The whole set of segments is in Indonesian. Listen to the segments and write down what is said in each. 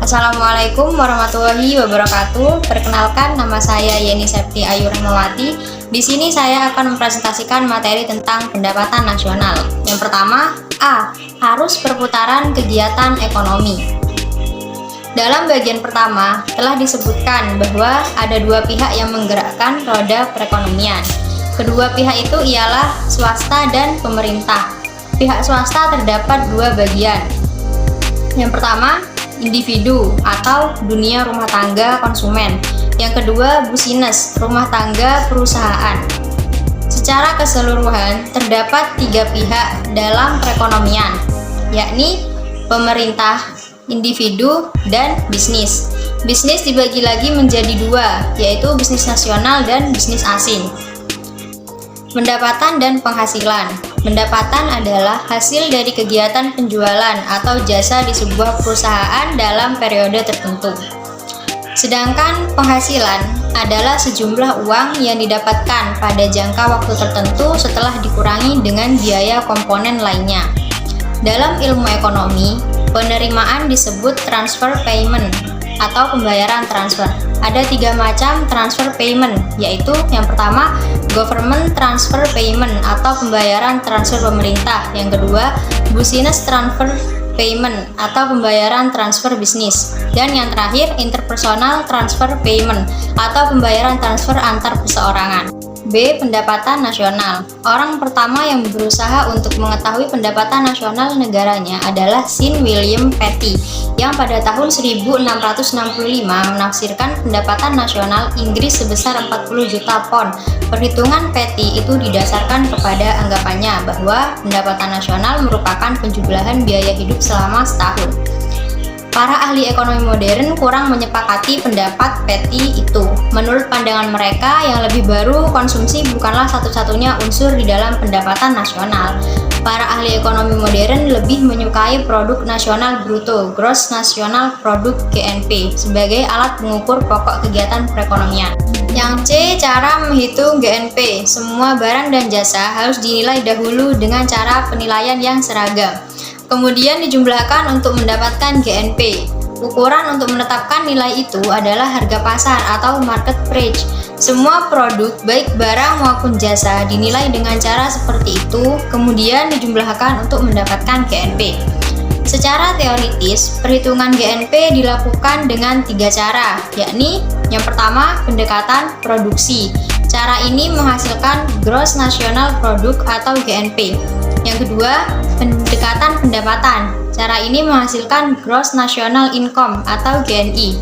Assalamualaikum warahmatullahi wabarakatuh. Perkenalkan, nama saya Yeni Septi Ayu Rahmawati. Di sini saya akan mempresentasikan materi tentang pendapatan nasional. Yang pertama, A. Arus perputaran kegiatan ekonomi. Dalam bagian pertama, telah disebutkan bahwa ada dua pihak yang menggerakkan roda perekonomian. Kedua pihak itu ialah swasta dan pemerintah. Pihak swasta terdapat dua bagian. Yang pertama, individu atau dunia rumah tangga konsumen. Yang kedua, business, rumah tangga perusahaan. Secara keseluruhan, terdapat tiga pihak dalam perekonomian, yakni pemerintah, individu, dan bisnis. Bisnis dibagi lagi menjadi dua, yaitu bisnis nasional dan bisnis asing. Pendapatan dan penghasilan. Pendapatan adalah hasil dari kegiatan penjualan atau jasa di sebuah perusahaan dalam periode tertentu. Sedangkan penghasilan adalah sejumlah uang yang didapatkan pada jangka waktu tertentu setelah dikurangi dengan biaya komponen lainnya. Dalam ilmu ekonomi, penerimaan disebut transfer payment atau pembayaran transfer. Ada tiga macam transfer payment, yaitu yang pertama, government transfer payment atau pembayaran transfer pemerintah. Yang kedua, business transfer payment atau pembayaran transfer bisnis. Dan yang terakhir, interpersonal transfer payment atau pembayaran transfer antar perseorangan. B. Pendapatan nasional. Orang pertama yang berusaha untuk mengetahui pendapatan nasional negaranya adalah Sir William Petty, yang pada tahun 1665 menafsirkan pendapatan nasional Inggris sebesar 40 juta pound. Perhitungan Petty itu didasarkan kepada anggapannya bahwa pendapatan nasional merupakan penjumlahan biaya hidup selama setahun. Para ahli ekonomi modern kurang menyepakati pendapat Petty itu. Menurut pandangan mereka, yang lebih baru, konsumsi bukanlah satu-satunya unsur di dalam pendapatan nasional. Para ahli ekonomi modern lebih menyukai produk nasional bruto, gross national product (GNP), sebagai alat mengukur pokok kegiatan perekonomian. Yang C. Cara menghitung GNP. Semua barang dan jasa harus dinilai dahulu dengan cara penilaian yang seragam, kemudian dijumlahkan untuk mendapatkan GNP. Ukuran untuk menetapkan nilai itu adalah harga pasar atau market price. Semua produk, baik barang maupun jasa, dinilai dengan cara seperti itu, kemudian dijumlahkan untuk mendapatkan GNP. Secara teoritis, perhitungan GNP dilakukan dengan tiga cara, yakni yang pertama, pendekatan produksi. Cara ini menghasilkan gross national product atau GNP. Yang kedua, pendekatan pendapatan. Cara ini menghasilkan gross national income atau GNI.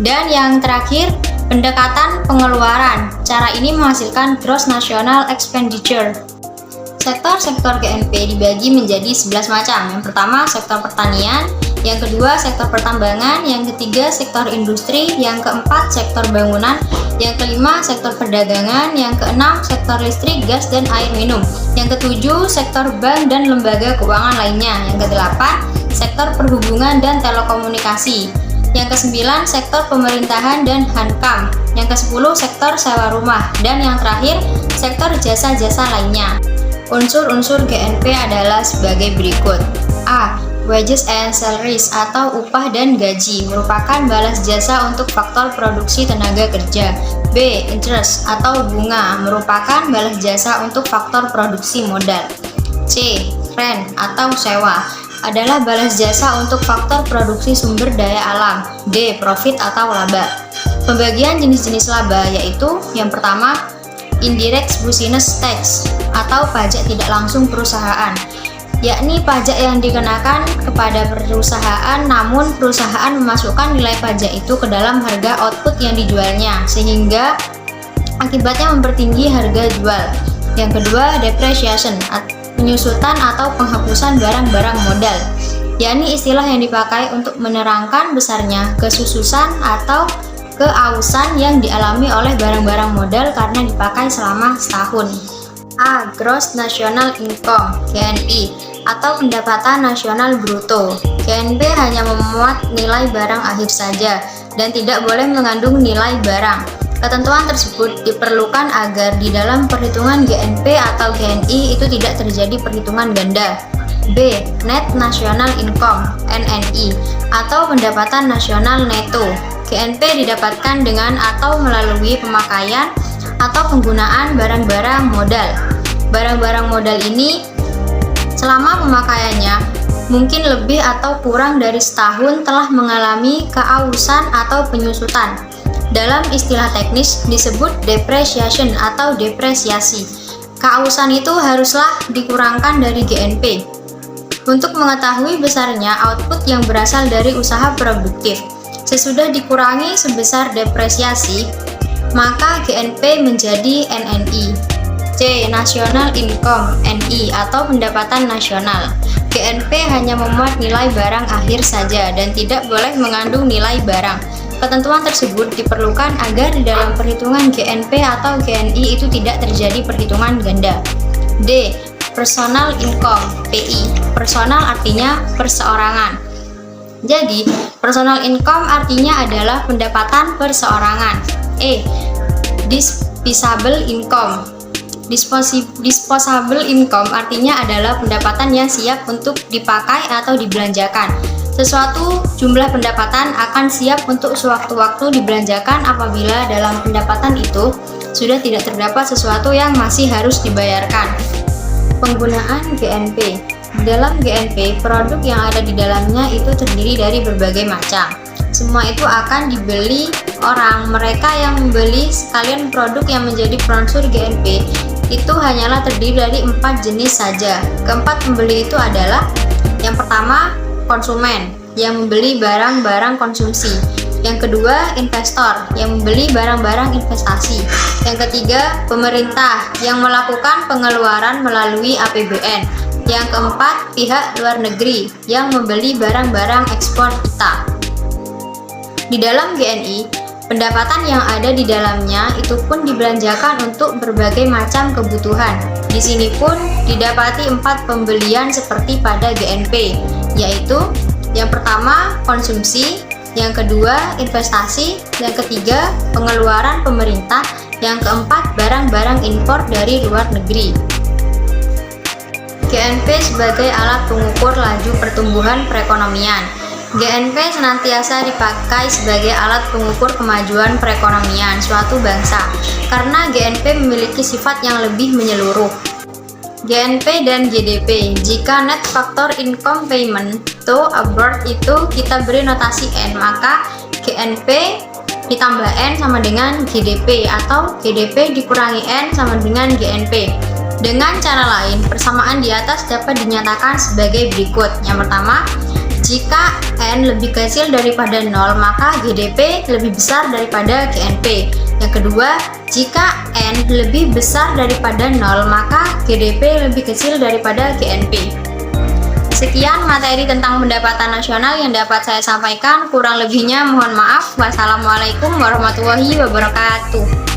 Dan yang terakhir, pendekatan pengeluaran. Cara ini menghasilkan gross national expenditure. Sektor-sektor GNP dibagi menjadi 11 macam. Yang pertama, sektor pertanian. Yang kedua, sektor pertambangan. Yang ketiga, sektor industri. Yang keempat, sektor bangunan. Yang kelima, sektor perdagangan. Yang keenam, sektor listrik, gas, dan air minum. Yang ketujuh, sektor bank dan lembaga keuangan lainnya. Yang kedelapan, sektor perhubungan dan telekomunikasi. Yang kesembilan, sektor pemerintahan dan hankam. Yang kesepuluh, sektor sewa rumah. Dan yang terakhir, sektor jasa-jasa lainnya. Unsur-unsur GNP adalah sebagai berikut. A. Wages and salaries atau upah dan gaji merupakan balas jasa untuk faktor produksi tenaga kerja. B. Interest atau bunga merupakan balas jasa untuk faktor produksi modal. C. Rent atau sewa adalah balas jasa untuk faktor produksi sumber daya alam. D. Profit atau laba. Pembagian jenis-jenis laba yaitu yang pertama, indirect business tax atau pajak tidak langsung perusahaan, yakni pajak yang dikenakan kepada perusahaan namun perusahaan memasukkan nilai pajak itu ke dalam harga output yang dijualnya sehingga akibatnya mempertinggi harga jual. Yang kedua, depreciation, penyusutan atau penghapusan barang-barang modal, yakni istilah yang dipakai untuk menerangkan besarnya kesususan atau keausan yang dialami oleh barang-barang modal karena dipakai selama setahun. A. Gross National Income (GNI) atau pendapatan nasional bruto. GNP hanya memuat nilai barang akhir saja dan tidak boleh mengandung nilai barang. Ketentuan tersebut diperlukan agar di dalam perhitungan GNP atau GNI itu tidak terjadi perhitungan ganda. B. Net National Income (NNI) atau pendapatan nasional neto. GNP didapatkan dengan atau melalui pemakaian atau penggunaan barang-barang modal. Barang-barang modal ini selama pemakaiannya mungkin lebih atau kurang dari setahun telah mengalami keausan atau penyusutan. Dalam istilah teknis disebut depreciation atau depresiasi. Keausan itu haruslah dikurangkan dari GNP. Untuk mengetahui besarnya output yang berasal dari usaha produktif, sesudah dikurangi sebesar depresiasi, maka GNP menjadi NNI. C. National Income (NI) atau pendapatan nasional. GNP hanya memuat nilai barang akhir saja dan tidak boleh mengandung nilai barang. Ketentuan tersebut diperlukan agar di dalam perhitungan GNP atau GNI itu tidak terjadi perhitungan ganda. D. Personal Income (PI). Personal artinya perseorangan. Jadi, personal income artinya adalah pendapatan perseorangan. E. Disposable Income. Disposable income artinya adalah pendapatan yang siap untuk dipakai atau dibelanjakan. Sesuatu jumlah pendapatan akan siap untuk sewaktu-waktu dibelanjakan apabila dalam pendapatan itu sudah tidak terdapat sesuatu yang masih harus dibayarkan. Penggunaan GNP. Dalam GNP, produk yang ada di dalamnya itu terdiri dari berbagai macam. Semua itu akan dibeli orang. Mereka yang membeli sekalian produk yang menjadi brosur GNP itu hanyalah terdiri dari 4 jenis saja. Keempat pembeli itu adalah: yang pertama, konsumen yang membeli barang-barang konsumsi. Yang kedua, investor yang membeli barang-barang investasi. Yang ketiga, pemerintah yang melakukan pengeluaran melalui APBN. Yang keempat, pihak luar negeri yang membeli barang-barang ekspor kita. Di dalam GNI, pendapatan yang ada di dalamnya itu pun dibelanjakan untuk berbagai macam kebutuhan. Di sini pun didapati 4 pembelian seperti pada GNP, yaitu yang pertama konsumsi, yang kedua investasi, yang ketiga pengeluaran pemerintah, yang keempat barang-barang impor dari luar negeri. GNP sebagai alat pengukur laju pertumbuhan perekonomian. GNP senantiasa dipakai sebagai alat pengukur kemajuan perekonomian suatu bangsa karena GNP memiliki sifat yang lebih menyeluruh. GNP dan GDP, jika net factor income payment to abroad itu kita beri notasi N, maka GNP ditambah N sama dengan GDP atau GDP dikurangi N sama dengan GNP. Dengan cara lain, persamaan di atas dapat dinyatakan sebagai berikut. Yang pertama, jika N lebih kecil daripada 0, maka GDP lebih besar daripada GNP. Yang kedua, jika N lebih besar daripada 0, maka GDP lebih kecil daripada GNP. Sekian materi tentang pendapatan nasional yang dapat saya sampaikan. Kurang lebihnya mohon maaf. Wassalamualaikum warahmatullahi wabarakatuh.